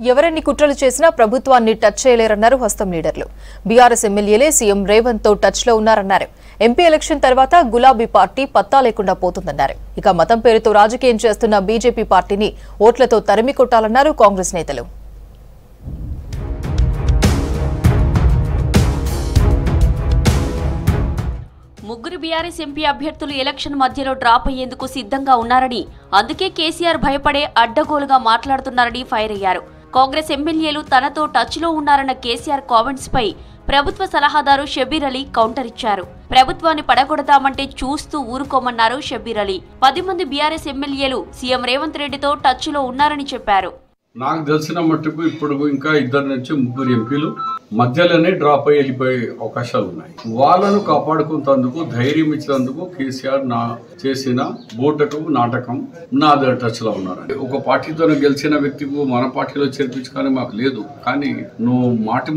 ఎవరెన్ని కుట్రలు చేసినా ప్రభుత్వాన్ని టచ్ చేయలేరన్నారు హస్తం లీడర్లు. బీఆర్ఎస్ ఎమ్మెల్యేలే సీఎం రేవంత్ తో టచ్ లో ఉన్నారన్నారు. ఎంపీ ఎలక్షన్ తర్వాత గులాబీ పార్టీ పత్తా లేకుండా పోతుందన్నారు. ఇక మతం పేరుతో రాజకీయం చేస్తున్న బీజేపీ పార్టీని ఓట్లతో తరిమి కొట్టాలన్నారు కాంగ్రెస్ నేతలు. ముగ్గురు బీఆర్ఎస్ ఎంపీ అభ్యర్థులు ఎలక్షన్ మధ్యలో డ్రాప్ అయ్యేందుకు సిద్ధంగా ఉన్నారని, అందుకే కేసీఆర్ భయపడే అడ్డగోలుగా మాట్లాడుతున్నారని ఫైర్ అయ్యారు. కాంగ్రెస్ ఎమ్మెల్యేలు తనతో టచ్ లో ఉన్నారన్న కేసీఆర్ కామెంట్స్ పై ప్రభుత్వ సలహాదారు షబ్బీర్ అలీ కౌంటర్ ఇచ్చారు. ప్రభుత్వాన్ని పడగొడతామంటే చూస్తూ ఊరుకోమన్నారు షబ్బీర్ అలీ. 10 మంది బీఆర్ఎస్ ఎమ్మెల్యేలు సీఎం రేవంత్ రెడ్డితో టచ్ లో ఉన్నారని చెప్పారు. నాకు తెలిసిన మట్టుకు ఇప్పుడు ఇంకా 2 నుంచి 3 ఎంపీలు మధ్యలోనే డ్రాప్ అయ్యి వెళ్ళిపోయే అవకాశాలు ఉన్నాయి. వాళ్ళను కాపాడుకున్నందుకు, ధైర్యం ఇచ్చినందుకు కేసీఆర్ చేసిన బూటకం నాటకం నా టచ్ లో ఉన్నారు. ఒక పార్టీతో గెలిచిన వ్యక్తికి మన పార్టీలో చేర్పించుకొని మాకు లేదు, కానీ నువ్వు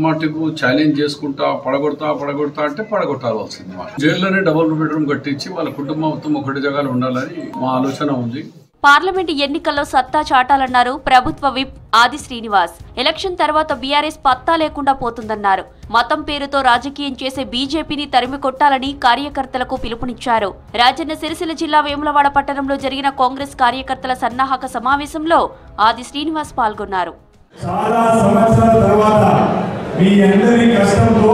మాటికు ఛాలెంజ్ చేసుకుంటా పడగొడతా అంటే పడగొట్టాల్సింది. జైల్లోనే డబుల్ బెడ్రూమ్ కట్టించి వాళ్ళ కుటుంబం మొత్తం ఒకటి జగాలు ఉండాలని మా ఆలోచన ఉంది. పార్లమెంటు ఎన్నికల్లో సత్తా చాటాలన్నారు ప్రభుత్వ విప్ ఆది శ్రీనివాస్. ఎలక్షన్ తర్వాత బీఆర్ఎస్ పత్తా లేకుండా పోతుందన్నారు. మతం పేరుతో రాజకీయం చేసే బీజేపీని తరిమి కొట్టాలని కార్యకర్తలకు పిలుపునిచ్చారు. రాజన్న సిరిసిల్ల జిల్లా వేములవాడ పట్టణంలో జరిగిన కాంగ్రెస్ కార్యకర్తల సన్నాహక సమావేశంలో ఆది శ్రీనివాస్ పాల్గొన్నారు. చాలా సంవత్సరాల తర్వాత మీ అందరి కష్టంతో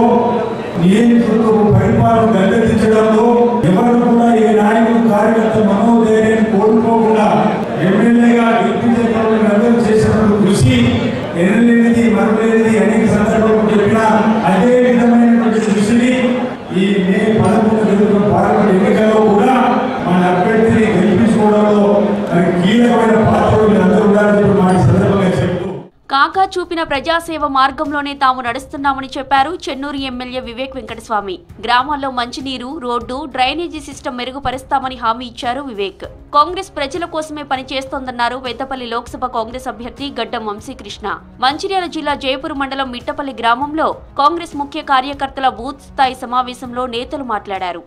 నియంత్రణకు పరిపాలన గల్లెదించడంలో ఎవరు కూడా ఈ నాయకులు కార్యకర్త మనోధైర్యాన్ని కోల్పోకుండా ఎమ్మెల్యేగా గెలిపించడానికి అందరూ చేసినటువంటి కృషి ఎనలేనిది మరలేనిది అనేక సందర్భాలు చెప్పిన అదే విధమైనటువంటి కృషిని ఈ మే 11 జరుగుతున్న పార్లమెంట్ ఎన్నికల్లో కూడా మన అభ్యర్థిని గెలిపించుకోవడంలో కీలకమైన పాత్రలు అందరూ ఉండాలని మా సందర్భంగా చెప్తూ కాకా చూపిన ప్రజాసేవ మార్గంలోనే తాము నడుస్తున్నామని చెప్పారు చెన్నూరు ఎమ్మెల్యే వివేక్ వెంకటస్వామి. గ్రామాల్లో మంచినీరు, రోడ్డు, డ్రైనేజీ సిస్టమ్ మెరుగుపరుస్తామని హామీ ఇచ్చారు వివేక్. కాంగ్రెస్ ప్రజల కోసమే పనిచేస్తోందన్నారు పెద్దపల్లి లోక్సభ కాంగ్రెస్ అభ్యర్థి గడ్డం వంశీకృష్ణ. మంచిర్యాల జిల్లా జయపూర్ మండలం మిట్టపల్లి గ్రామంలో కాంగ్రెస్ ముఖ్య కార్యకర్తల బూత్ స్థాయి సమావేశంలో నేతలు మాట్లాడారు.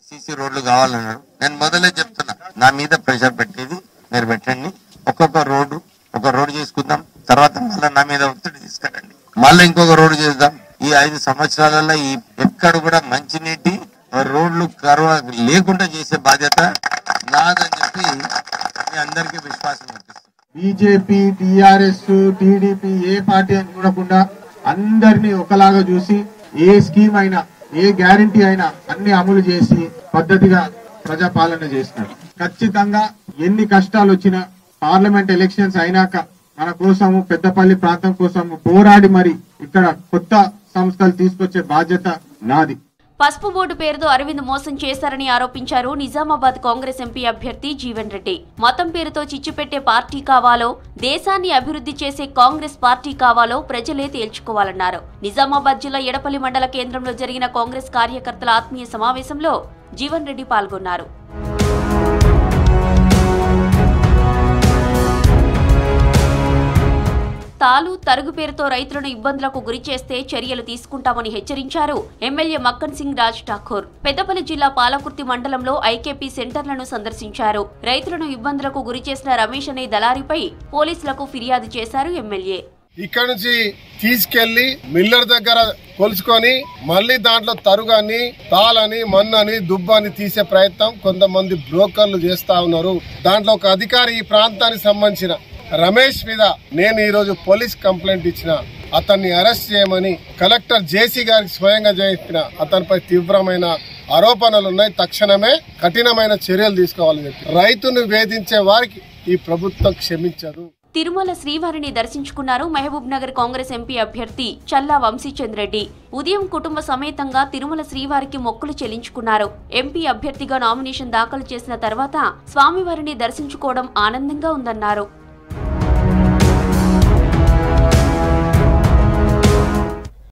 సీసీ రోడ్లు కావాలన్నారు. నేను మొదలే చెప్తున్నా, నా మీద ప్రెషర్ పెట్టేది మీరు పెట్టండి. ఒక రోడ్డు చేసుకుందాం, తర్వాత మళ్ళీ నా మీద ఒత్తిడి తీసుకురండి, మళ్ళీ ఇంకొక రోడ్డు చేద్దాం. ఈ 5 సంవత్సరాలలో ఎక్కడ కూడా మంచినీటి రోడ్లు లేకుండా చేసే బాధ్యత నాదని చెప్పి మీ అందరికీ విశ్వాసం ఉంటుంది. బీజేపీ, టీఆర్ఎస్, టీడీపీ ఏ పార్టీ అని చూడకుండా అందరినీ ఒకలాగా చూసి ఏ స్కీమ్ అయినా, ఏ గ్యారంటీ అయినా అన్ని అమలు చేసి పద్ధతిగా ప్రజాపాలన చేసినారు. ఖచ్చితంగా ఎన్ని కష్టాలు వచ్చినా పార్లమెంట్ ఎలక్షన్స్ అయినాక మన కోసము, పెద్దపల్లి ప్రాంతం కోసము పోరాడి మరి ఇక్కడ కొత్త సంస్థలు తీసుకొచ్చే బాధ్యత నాది. పసుపు బోర్డు పేరుతో అరవింద్ మోసం చేశారని ఆరోపించారు నిజామాబాద్ కాంగ్రెస్ ఎంపీ అభ్యర్థి జీవన్ రెడ్డి. మతం పేరుతో చిచ్చుపెట్టే పార్టీ కావాలో, దేశాన్ని అభివృద్ధి చేసే కాంగ్రెస్ పార్టీ కావాలో ప్రజలే తేల్చుకోవాలన్నారు. నిజామాబాద్ జిల్లా ఎడపల్లి మండల కేంద్రంలో జరిగిన కాంగ్రెస్ కార్యకర్తల ఆత్మీయ సమావేశంలో జీవన్ రెడ్డి పాల్గొన్నారు. తాలు, తరుగు పేరుతో రైతులను ఇబ్బందులకు గురి చేస్తే చర్యలు తీసుకుంటామని హెచ్చరించారు ఎమ్మెల్యే మక్కన్ సింగ్ రాజ్ ఠాకూర్. పెద్దపల్లి జిల్లా పాలకుర్తి మండలంలో ఐకేపీ సెంటర్లను సందర్శించారు. రైతులను ఇబ్బందులకు గురి చేసిన రమేష్ అనే దళారిపై పోలీసులకు ఫిర్యాదు చేశారు ఎమ్మెల్యే. ఇక్కడ నుంచి తీసుకెళ్లి మిల్లర్ దగ్గర కొలుచుకొని మళ్లీ దాంట్లో తరుగాని, తాళని, మన్నని, దుబ్బని తీసే ప్రయత్నం కొంతమంది బ్రోకర్లు చేస్తా ఉన్నారు. దాంట్లో ఒక అధికారి ఈ ప్రాంతానికి సంబంధించిన రమేష్ మీద నేను ఈరోజు పోలీస్ కంప్లైంట్ ఇచ్చిన. అతన్ని అరెస్ట్ చేయమని కలెక్టర్ జేసీ గారికి స్వయంగా చెప్పిన. అతనిపై తీవ్రమైన ఆరోపణలు ఉన్నాయి. తక్షణమే కఠినమైన చర్యలు తీసుకోవాలని చెప్పి రైతును వేధించే వారికి ఈ ప్రభుత్వం క్షమించదు. తిరుమల శ్రీవారిని దర్శించుకున్నారు మహబూబ్ నగర్ కాంగ్రెస్ ఎంపీ అభ్యర్థి చల్లా వంశీచంద్ రెడ్డి. ఉదయం కుటుంబ సమేతంగా తిరుమల శ్రీవారికి మొక్కులు చెల్లించుకున్నారు. ఎంపీ అభ్యర్థిగా నామినేషన్ దాఖలు చేసిన తర్వాత స్వామివారిని దర్శించుకోవడం ఆనందంగా ఉందన్నారు.